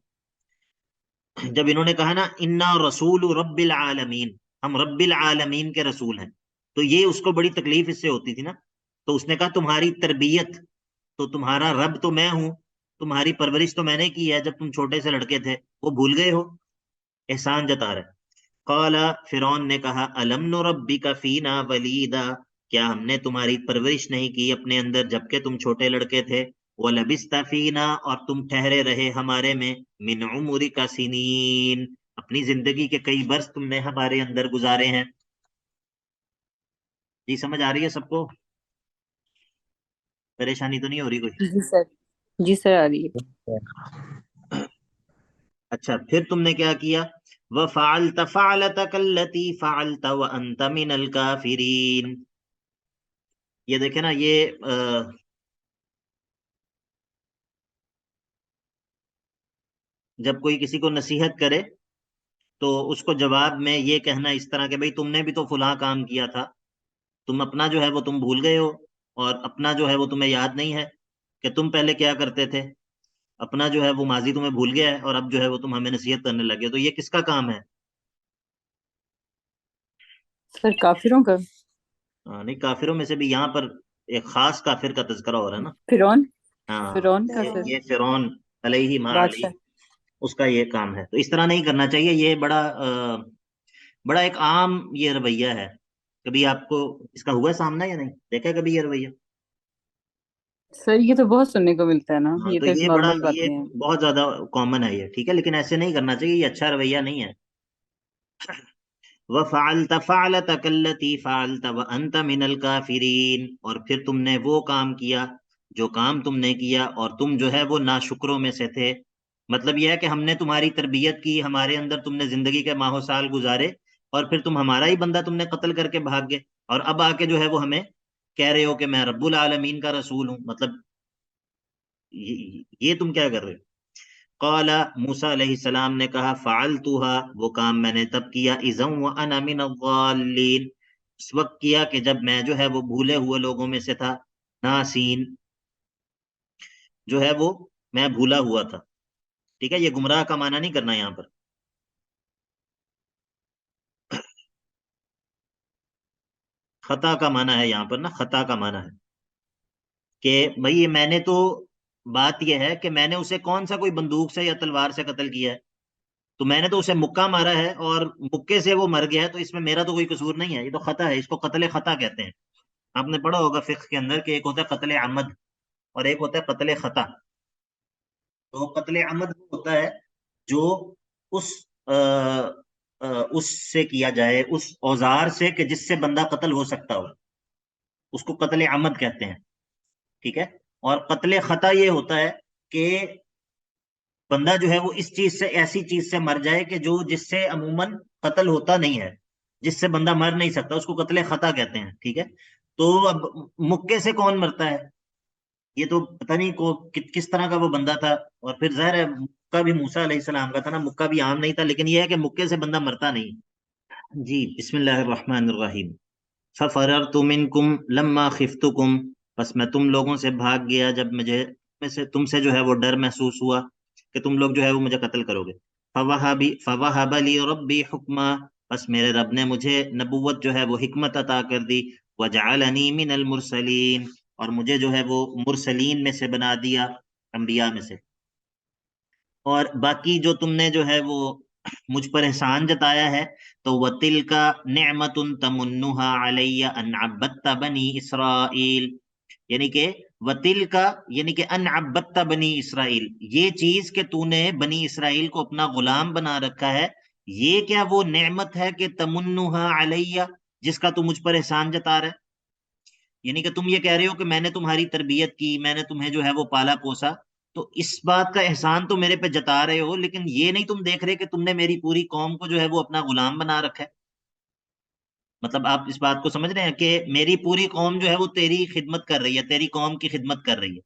جب انہوں نے کہا نا انا رسول رب العالمین، ہم رب العالمین کے رسول ہیں، تو یہ اس کو بڑی تکلیف اس سے ہوتی تھی نا. تو اس نے کہا تمہاری تربیت تو تمہارا رب تو میں ہوں، تمہاری پرورش تو میں نے کی ہے جب تم چھوٹے سے لڑکے تھے، وہ بھول گئے ہو. احسان جتا رہے. قال، فرعون نے کہا الم نربک فینا ولیدا، کیا ہم نے تمہاری پرورش نہیں کی اپنے اندر جبکہ تم چھوٹے لڑکے تھے. وَلَبِثْتَ فِينَا، اور تم ٹھہرے رہے ہمارے میں. مِنْ عُمُرِكَ سِنِينَ، اپنی زندگی کے کئی برس تم نے ہمارے اندر گزارے ہیں. جی سمجھ آ رہی ہے سب کو؟ پریشانی تو نہیں ہو رہی کوئی؟ جی سر، جی سر آ رہی ہے. اچھا، پھر تم نے کیا کیا؟ وَفَعَلْتَ فَعْلَتَكَ الَّتِي فَعَلْتَ وَأَنْتَ مِنَ الْكَافِرِينَ. یہ دیکھیں نا، یہ جب کوئی کسی کو نصیحت کرے تو اس کو جواب میں یہ کہنا اس طرح کہ بھئی تم نے بھی تو فلاں کام کیا تھا، تم اپنا جو ہے وہ تم بھول گئے ہو، اور اپنا جو ہے وہ تمہیں یاد نہیں ہے کہ تم پہلے کیا کرتے تھے. اپنا جو ہے وہ ماضی تمہیں بھول گیا ہے اور اب جو ہے وہ تم ہمیں نصیحت کرنے لگے. تو یہ کس کا کام ہے؟ سر کافروں کا. نہیں، کافروں میں سے بھی یہاں پر ایک خاص کافر کا تذکرہ ہو رہا ہے نا. فرعون، ہاں، فرعون کا سر، یہ فرعون علیہ ما علیہ، بادشاہ. اس کا یہ کام ہے. تو اس طرح نہیں کرنا چاہیے. یہ بڑا ایک عام یہ رویہ ہے. کبھی آپ کو اس کا ہوا ہے سامنا یا نہیں دیکھا ہے کبھی یہ رویہ؟ سر یہ تو بہت سننے کو ملتا ہے نا، ہاں، یہ تو تو ایک یہ نارمل یہ باتیں ہیں. بہت زیادہ کامن ہے یہ، ٹھیک ہے، لیکن ایسے نہیں کرنا چاہیے، یہ اچھا رویہ نہیں ہے. وَفَعَلْتَ فَعْلَتَكَ الَّتِي فَعَلْتَ وَأَنْتَ مِنَ الْكَافِرِينَ، اور پھر تم نے وہ کام کیا جو کام تم نے کیا اور تم جو ہے وہ ناشکروں میں سے تھے. مطلب یہ ہے کہ ہم نے تمہاری تربیت کی، ہمارے اندر تم نے زندگی کے ماہ و سال گزارے، اور پھر تم ہمارا ہی بندہ تم نے قتل کر کے بھاگ گئے، اور اب آ کے جو ہے وہ ہمیں کہہ رہے ہو کہ میں رب العالمین کا رسول ہوں. مطلب یہ تم کیا کر رہے ہو؟ قال، موسیٰ علیہ السلام نے کہا فعلتها، وہ کام میں نے تب کیا، اذا وانا من الضالین، اس وقت کیا کہ جب میں جو ہے وہ بھولے ہوئے لوگوں میں سے تھا. ناسین جو ہے وہ میں بھولا ہوا تھا. ٹھیک ہے، یہ گمراہ کا معنی نہیں کرنا یہاں پر. خطا کا معنی ہے یہاں پر نا، خطا کا معنی ہے کہ بھئی میں نے تو، بات یہ ہے کہ میں نے اسے کون سا کوئی بندوق سے یا تلوار سے قتل کیا ہے، تو میں نے تو اسے مکہ مارا ہے اور مکے سے وہ مر گیا ہے، تو اس میں میرا تو کوئی قصور نہیں ہے، یہ تو خطا ہے، اس کو قتل خطا کہتے ہیں. آپ نے پڑھا ہوگا فقہ کے اندر کہ ایک ہوتا ہے قتل عمد اور ایک ہوتا ہے قتل خطا. تو قتل عمد وہ ہوتا ہے جو اس اس سے کیا جائے، اس اوزار سے کہ جس سے بندہ قتل ہو سکتا ہو، اس کو قتل عمد کہتے ہیں. ٹھیک ہے، اور قتل خطا یہ ہوتا ہے کہ بندہ جو ہے وہ اس چیز سے، ایسی چیز سے مر جائے کہ جو جس سے عموماً قتل ہوتا نہیں ہے، جس سے بندہ مر نہیں سکتا، اس کو قتل خطا کہتے ہیں. ٹھیک ہے، تو اب مکے سے کون مرتا ہے؟ یہ تو پتہ نہیں کس طرح کا وہ بندہ تھا، اور پھر ظاہر ہے مکہ بھی موسیٰ علیہ السلام کا تھا نا، مکہ بھی عام نہیں تھا، لیکن یہ ہے کہ مکے سے بندہ مرتا نہیں. جی بسم اللہ الرحمن الرحیم. فَفَرَرْتُ مِنْكُمْ لَمَّا خِفْتُكُمْ، بس میں تم لوگوں سے بھاگ گیا جب مجھے تم سے جو ہے وہ ڈر محسوس ہوا کہ تم لوگ جو ہے وہ مجھے قتل کرو گے. فَوَهَبَ لِي رَبِّي حُکْمًا، بس میرے رب نے مجھے نبوت جو ہے وہ حکمت عطا کر دی، وجعلنی من المرسلین، اور مجھے جو ہے وہ مرسلین میں سے بنا دیا، انبیاء میں سے۔ اور باقی جو تم نے جو ہے وہ مجھ پر احسان جتایا ہے، تو وَتِلْكَ نِعْمَةٌ تَمُنُّهَا عَلَيَّ أَنْ عَبَّدْتَ بَنِي إِسْرَائِيل، یعنی کہ وَتِلْكَ یعنی کہ أَنْ عَبَّدْتَ بَنِي إِسْرَائِیل، یہ چیز کہ تو نے بنی اسرائیل کو اپنا غلام بنا رکھا ہے، یہ کیا وہ نعمت ہے کہ تمنها علیہ، جس کا تو مجھ پر احسان جتا رہا ہے؟ یعنی کہ تم یہ کہہ رہے ہو کہ میں نے تمہاری تربیت کی، میں نے تمہیں جو ہے وہ پالا پوسا، تو اس بات کا احسان تو میرے پہ جتا رہے ہو، لیکن یہ نہیں تم دیکھ رہے کہ تم نے میری پوری قوم کو جو ہے وہ اپنا غلام بنا رکھا ہے۔ مطلب آپ اس بات کو سمجھ رہے ہیں کہ میری پوری قوم جو ہے وہ تیری خدمت کر رہی ہے، تیری قوم کی خدمت کر رہی ہے،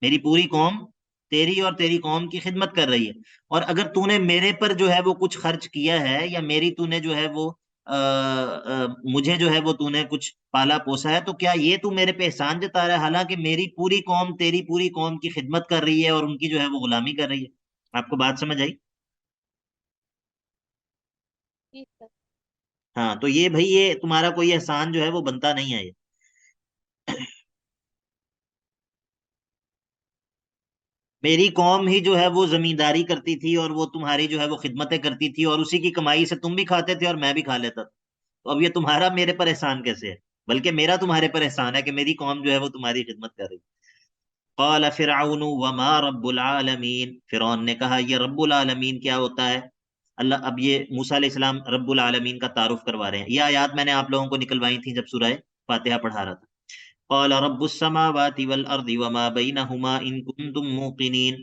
میری پوری قوم تیری اور تیری قوم کی خدمت کر رہی ہے، اور اگر تو نے میرے پر جو ہے وہ کچھ خرچ کیا ہے، یا میری تو نے جو ہے وہ مجھے جو ہے وہ تو نے کچھ پالا پوسا ہے، تو کیا یہ تو میرے پہ احسان جتا رہا ہے، حالانکہ میری پوری قوم تیری پوری قوم کی خدمت کر رہی ہے اور ان کی جو ہے وہ غلامی کر رہی ہے؟ آپ کو بات سمجھ آئی؟ ہاں، تو یہ بھائی یہ تمہارا کوئی احسان جو ہے وہ بنتا نہیں ہے یہ۔ میری قوم ہی جو ہے وہ زمینداری کرتی تھی، اور وہ تمہاری جو ہے وہ خدمتیں کرتی تھی، اور اسی کی کمائی سے تم بھی کھاتے تھے اور میں بھی کھا لیتا تھا، تو اب یہ تمہارا میرے پر احسان کیسے ہے؟ بلکہ میرا تمہارے پر احسان ہے کہ میری قوم جو ہے وہ تمہاری خدمت کر رہی۔ قال فرعون وما رب العالمین، فرعون نے کہا یہ رب العالمین کیا ہوتا ہے؟ اللہ اب یہ موسیٰ علیہ السلام رب العالمین کا تعارف کروا رہے ہیں۔ یہ آیات میں نے آپ لوگوں کو نکلوائی تھی جب سورہ فاتحہ پڑھا رہا تھا۔ قال رب السماوات والارض وما بینہما ان کنتم موقنین،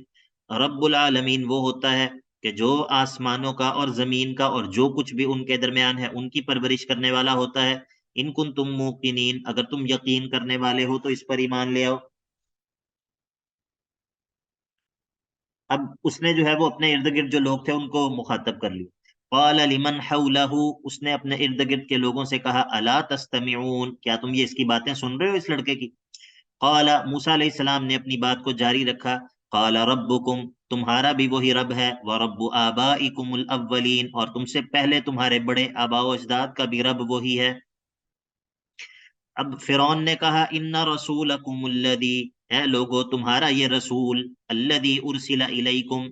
رب العالمین وہ ہوتا ہے کہ جو آسمانوں کا اور زمین کا اور جو کچھ بھی ان کے درمیان ہے ان کی پرورش کرنے والا ہوتا ہے، ان کنتم موقنین، اگر تم یقین کرنے والے ہو تو اس پر ایمان لے آؤ۔ اب اس نے جو ہے وہ اپنے ارد گرد جو لوگ تھے ان کو مخاطب کر لی۔ قال لمن حولہ، اس نے اپنے ارد گرد کے لوگوں سے کہا الا تستمعون، کیا تم یہ اس کی باتیں سن رہے ہو اس لڑکے کی؟ قال، موسیٰ علیہ السلام نے اپنی بات کو جاری رکھا، قال ربکم، تمہارا بھی وہی رب ہے، ورب آبائکم الاولین، اور تم سے پہلے تمہارے بڑے آباء و اجداد کا بھی رب وہی ہے۔ اب فرعون نے کہا ان رسولکم الذی، اے لوگو تمہارا یہ رسول، الذی ارسل الیکم،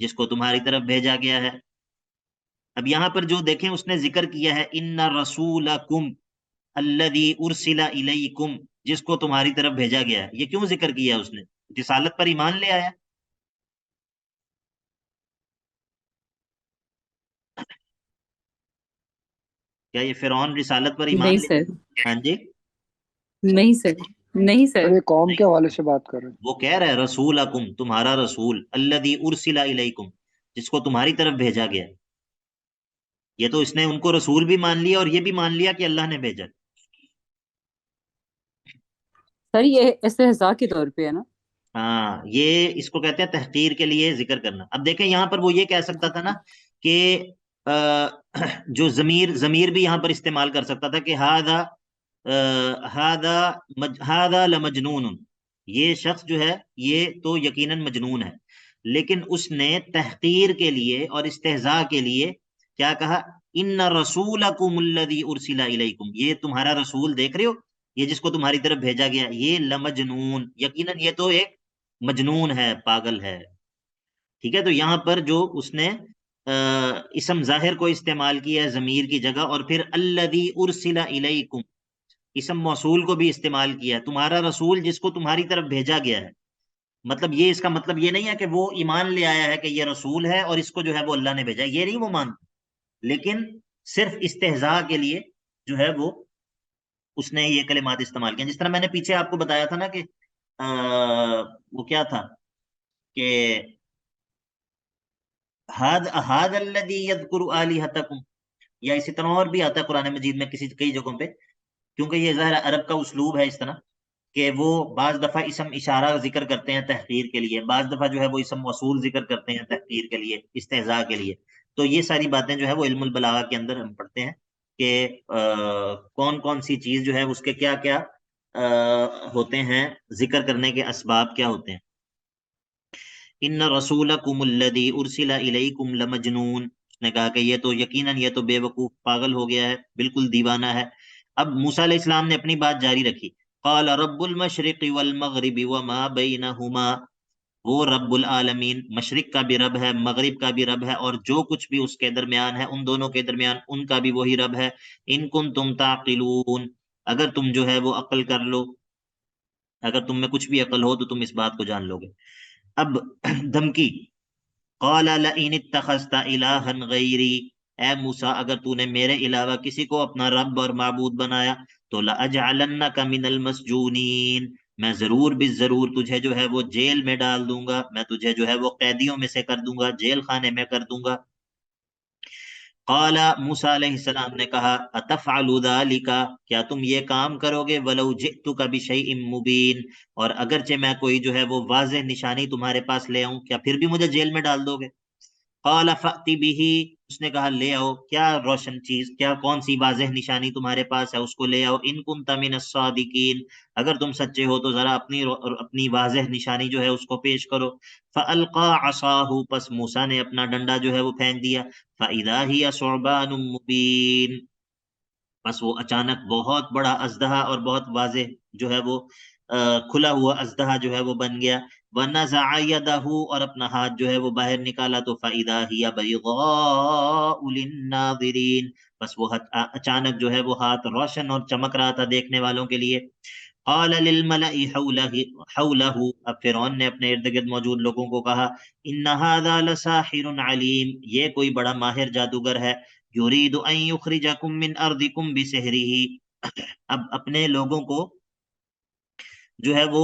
جس کو تمہاری طرف بھیجا گیا ہے۔ اب یہاں پر جو دیکھیں اس نے ذکر کیا ہے ان رسولکم الذی ارسل الیکم، جس کو تمہاری طرف بھیجا گیا ہے، یہ کیوں ذکر کیا اس نے؟ رسالت پر ایمان لے آیا؟ کیا یہ فرعون رسالت پر ایمان نہیں لے؟ سر، ہاں جی، نہیں سر، نہیں سر۔ سر یہ قوم نہیں، کے حوالے سے بات کر رہے ہیں۔ وہ کہہ رہا ہے رسولکم، تمہارا رسول، الذی ارسل الیکم، جس کو تمہاری طرف بھیجا گیا ہے۔ یہ تو اس نے ان کو رسول بھی مان لیا اور یہ بھی مان لیا کہ اللہ نے بھیجا۔ سر یہ استہزاء کے طور پہ ہے نا؟ ہاں، یہ اس کو کہتے ہیں تحقیر کے لیے ذکر کرنا۔ اب دیکھیں یہاں پر وہ یہ کہہ سکتا تھا نا کہ جو ضمیر بھی یہاں پر استعمال کر سکتا تھا کہ ہذا لمجنون، یہ شخص جو ہے یہ تو یقیناً مجنون ہے، لیکن اس نے تحقیر کے لیے اور استہزاء کے لیے کیا کہا؟ ان رسولکم الذی ارسل الیکم، یہ تمہارا رسول دیکھ رہے ہو، یہ جس کو تمہاری طرف بھیجا گیا، یہ لمجنون، یقیناً یہ تو ایک مجنون ہے، پاگل ہے۔ ٹھیک ہے، تو یہاں پر جو اس نے اسم ظاہر کو استعمال کیا ہے ضمیر کی جگہ، اور پھر الذی ارسل الیکم اسم موصول کو بھی استعمال کیا ہے، تمہارا رسول جس کو تمہاری طرف بھیجا گیا ہے۔ مطلب یہ اس کا مطلب یہ نہیں ہے کہ وہ ایمان لے آیا ہے کہ یہ رسول ہے اور اس کو جو ہے وہ اللہ نے بھیجا، یہ نہیں وہ مانتا، لیکن صرف استہزاء کے لیے جو ہے وہ اس نے یہ کلمات استعمال کیا۔ جس طرح میں نے پیچھے آپ کو بتایا تھا نا کہ وہ کیا تھا کہ ہاد الذی یذکر آلہتکم، یا اسی طرح اور بھی آتا ہے قرآن مجید میں کئی جگہوں پہ، کیونکہ یہ ظاہر عرب کا اسلوب ہے اس طرح کہ وہ بعض دفعہ اسم اشارہ ذکر کرتے ہیں تحقیر کے لیے، بعض دفعہ جو ہے وہ اسم موصول ذکر کرتے ہیں تحقیر کے لیے، استہزاء کے لیے۔ تو یہ ساری باتیں جو ہے وہ علم البلاغہ کے اندر ہم پڑھتے ہیں کہ کون کون سی چیز جو ہے اس کے کیا کیا ہوتے ہیں، ذکر کرنے کے اسباب کیا ہوتے ہیں۔ ان رسولکم الذی ارسل الیکم لمجنون، اس نے کہا کہ یہ تو یقیناً یہ تو بے وقوف پاگل ہو گیا ہے، بالکل دیوانہ ہے۔ اب موسیٰ علیہ السلام نے اپنی بات جاری رکھی، قال رب المشرق والمغرب وما بینہما، وہ رب العالمین مشرق کا بھی رب ہے، مغرب کا بھی رب ہے، اور جو کچھ بھی اس کے درمیان ہے، ان دونوں کے درمیان، ان کا بھی وہی رب ہے۔ ان کنتم تعقلون، اگر تم جو ہے وہ عقل کر لو، اگر تم میں کچھ بھی عقل ہو تو تم اس بات کو جان لو گے۔ اب دھمکی، قال لئن اتخذت الہا غیری، اے موسیٰ اگر تو نے میرے علاوہ کسی کو اپنا رب اور معبود بنایا تو لأجعلنک من المسجونین، میں ضرور ضرور تجھے جو ہے وہ جیل میں ڈال دوں گا، میں تجھے جو ہے وہ قیدیوں میں سے کر دوں گا، جیل خانے میں کر دوں گا۔ قال موسیٰ علیہ السلام نے کہا اتفعل ذلک، کیا تم یہ کام کرو گے، ولو جئتک بشیء مبین، اور اگرچہ میں کوئی جو ہے وہ واضح نشانی تمہارے پاس لے آؤں، کیا پھر بھی مجھے جیل میں ڈال دو گے؟ قال فأتی بہ، اس نے کہا لے آؤ، کیا روشن چیز، کیا کون سی واضح نشانی تمہارے پاس ہے، اس کو لے آؤ، ان کنت من الصادقین، اگر تم سچے ہو تو ذرا اپنی واضح نشانی جو ہے اس کو پیش کرو۔ فألقى عصاه، پس موسیٰ نے اپنا ڈنڈا جو ہے وہ پھینک دیا، فإذا هي ثعبان مبین، بس وہ اچانک بہت بڑا اژدہا اور بہت واضح جو ہے وہ کھلا ہوا اژدہا جو ہے وہ بن گیا۔ وَنَزَعَ يَدَهُ، اور اپنا ہاتھ جو ہے وہ باہر نکالا تو فَإِذَا هِيَ بَيْضَاءُ لِلنَّاظِرِينَ، بس وہ اچانک جو ہے وہ ہاتھ روشن اور چمک رہا تھا دیکھنے والوں کے لیے۔ قال للملئ حوله، اب فرعون نے اپنے ارد گرد موجود لوگوں کو کہا ان هذا لساحر علیم، یہ کوئی بڑا ماہر جادوگر ہے، یرید ان یخرجکم من ارضکم بسحرہ، اب اپنے لوگوں کو جو ہے وہ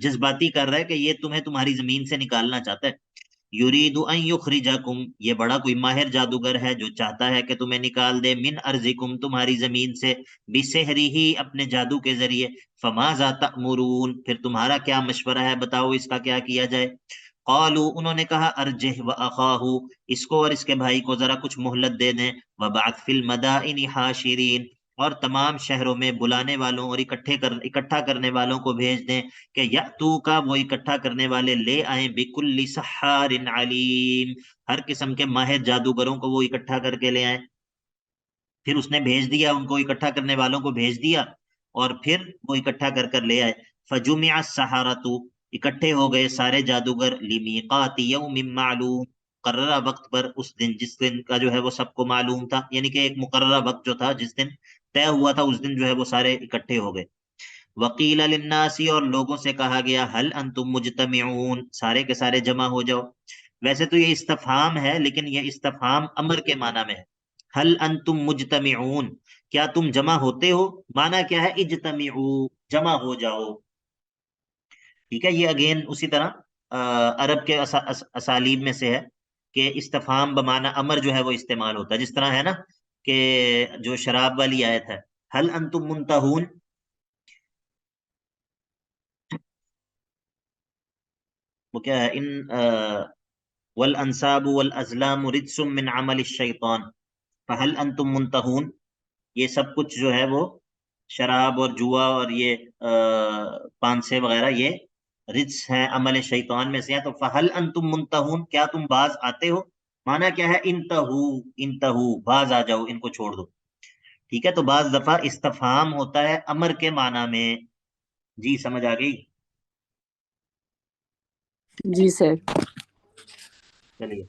جذباتی کر رہا ہے کہ یہ تمہیں تمہاری زمین سے نکالنا چاہتا ہے۔ یرید ان یخرجکم، یہ بڑا کوئی ماہر جادوگر ہے جو چاہتا ہے کہ تمہیں نکال دے، من ارضکم، تمہاری زمین سے، بسحرہ، اپنے جادو کے ذریعے، فماذا تأمرون، پھر تمہارا کیا مشورہ ہے، بتاؤ اس کا کیا کیا جائے۔ قالوا، انہوں نے کہا ارجہ واخاہ، اس کو اور اس کے بھائی کو ذرا کچھ مہلت دے دیں، وبعث فی المدائن حاشرین، اور تمام شہروں میں بلانے والوں اور اکٹھا کرنے والوں کو بھیج دیں کہ یاتو کا، وہ اکٹھا کرنے والے لے آئیں، بکل سحار علیم، ہر قسم کے ماہر جادوگروں کو وہ اکٹھا کر کے لے آئیں۔ پھر اس نے بھیج دیا، ان کو اکٹھا کرنے والوں کو بھیج دیا، اور پھر وہ اکٹھا کر لے آئے۔ فجمع السحرۃ، اکٹھے ہو گئے سارے جادوگر، لمیقات یوم معلوم، مقررہ وقت پر، اس دن جس دن کا جو ہے وہ سب کو معلوم تھا، یعنی کہ ایک مقررہ وقت جو تھا جس دن طے ہوا تھا، اس دن جو ہے وہ سارے اکٹھے ہو گئے۔ وقیل للناس، اور لوگوں سے کہا گیا، هل انتم مجتمعون، سارے کے سارے جمع ہو جاؤ۔ ویسے تو یہ استفہام ہے، لیکن یہ استفہام امر کے معنی میں ہے۔ هل انتم مجتمعون، کیا تم جمع ہوتے ہو، معنی کیا ہے، اجتمعوا، جمع ہو جاؤ۔ ٹھیک ہے، یہ اگین اسی طرح عرب کے اسالیب میں سے ہے کہ استفہام بمعنی امر جو ہے وہ استعمال ہوتا ہے، جس طرح ہے نا کہ جو شراب والی آیت ہے، هل انتم منتہون، وہ کیا ہے، ان والانصاب والازلام رجس من عمل الشیطان، فهل انتم منتہون، یہ سب کچھ جو ہے وہ شراب اور جوا اور یہ پانسے وغیرہ، یہ رجس ہیں، عمل شیطان میں سے ہیں، تو فہل انتم منتہون، کیا تم باز آتے ہو، معنی کیا ہے، انتہو، انتہو، باز آ جاؤ، ان کو چھوڑ دو۔ ٹھیک ہے، تو بعض دفعہ استفہام ہوتا ہے امر کے معنی میں۔ جی سمجھ آ گئی؟ جی سر۔ چلیے،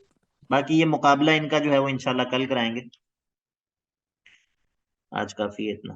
باقی یہ مقابلہ ان کا جو ہے وہ انشاءاللہ کل کرائیں گے، آج کافی ہے اتنا۔